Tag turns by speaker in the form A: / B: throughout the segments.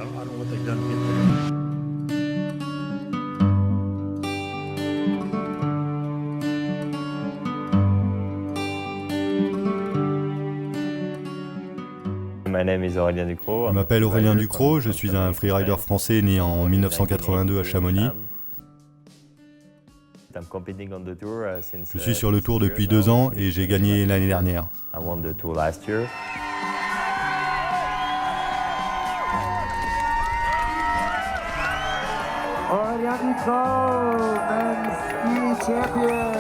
A: don't know what they've done to get there.
B: Je m'appelle Aurélien Ducrot, je suis un freerider français né en 1982 à Chamonix. Je suis sur le tour depuis 2 ans et j'ai gagné l'année dernière.
C: Aurélien Ducrot, men's ski champion.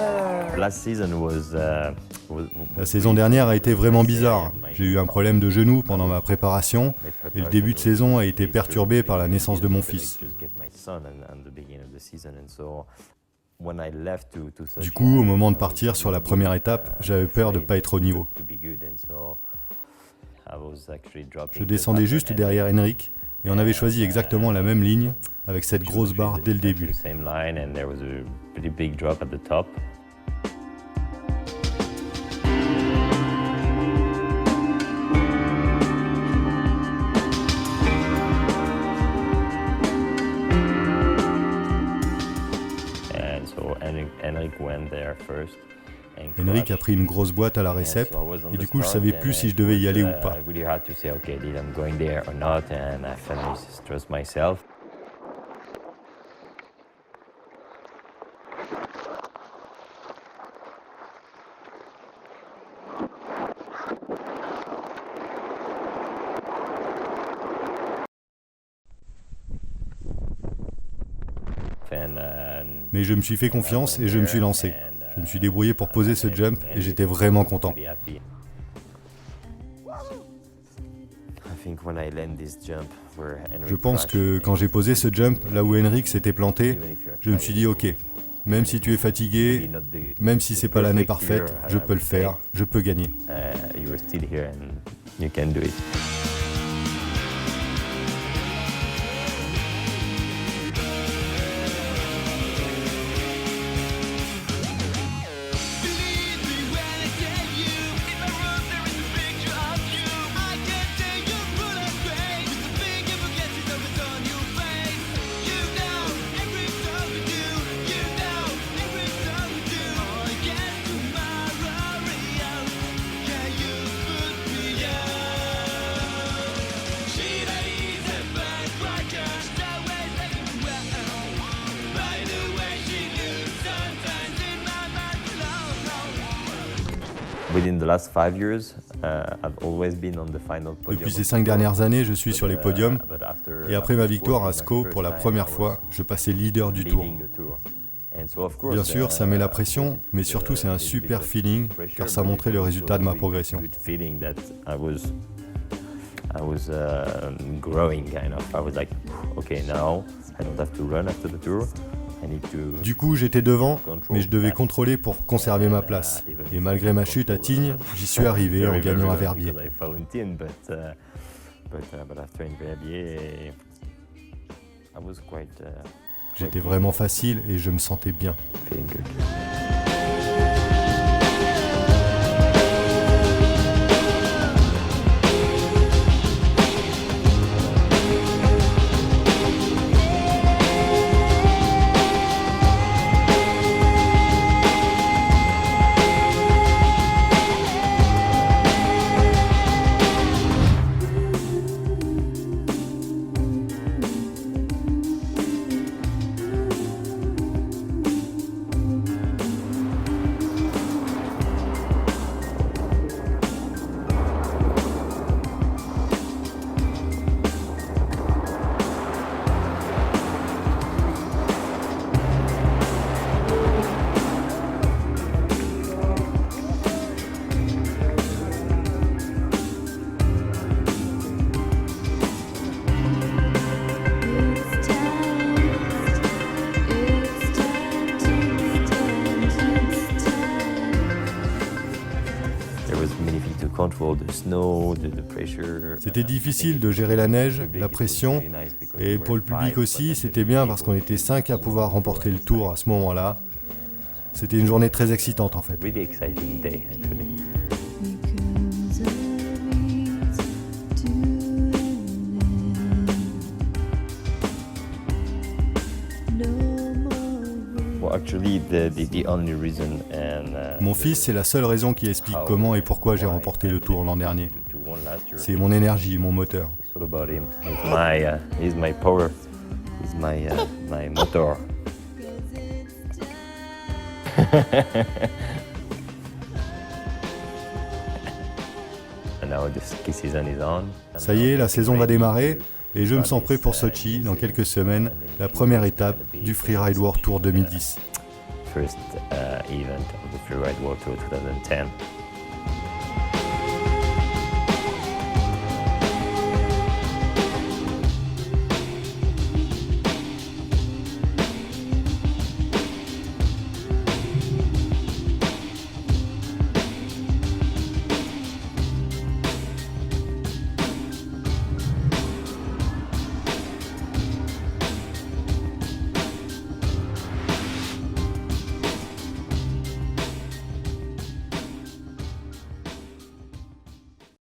B: La saison dernière a été vraiment bizarre. J'ai eu un problème de genou pendant ma préparation et le début de saison a été perturbé par la naissance de mon fils. Du coup, au moment de partir sur la première étape, j'avais peur de ne pas être au niveau. Je descendais juste derrière Henrik et on avait choisi exactement la même ligne avec cette grosse barre dès le début. Henrik a pris une grosse boîte à la récep et du coup je savais plus si je devais y aller ou pas. Mais je me suis fait confiance et je me suis lancé. Je me suis débrouillé pour poser ce jump et j'étais vraiment content. Je pense que quand j'ai posé ce jump là où Henrik s'était planté, je me suis dit ok, même si tu es fatigué, même si c'est pas l'année parfaite, je peux le faire, je peux gagner. Depuis ces 5 dernières années, je suis sur les podiums et après ma victoire à Sceaux pour la première fois, je passais leader du tour. Bien sûr, ça met la pression, mais surtout c'est un super feeling car ça montrait le résultat de ma progression. Du coup, j'étais devant, mais je devais contrôler pour conserver ma place. Et malgré ma chute à Tignes, j'y suis arrivé en gagnant à Verbier. J'étais vraiment facile et je me sentais bien. C'était difficile de gérer la neige, la pression, et pour le public aussi, c'était bien parce qu'on était 5 à pouvoir remporter le tour à ce moment-là. C'était une journée très excitante en fait. Mon fils, c'est la seule raison qui explique comment et pourquoi j'ai remporté le Tour l'an dernier. C'est mon énergie, mon moteur.
D: He's my power. He's my motor.
B: Ça y est, la saison va démarrer et je me sens prêt pour Sochi dans quelques semaines, la première étape du Freeride World Tour 2010.
D: First event of the Freeride World Tour 2010.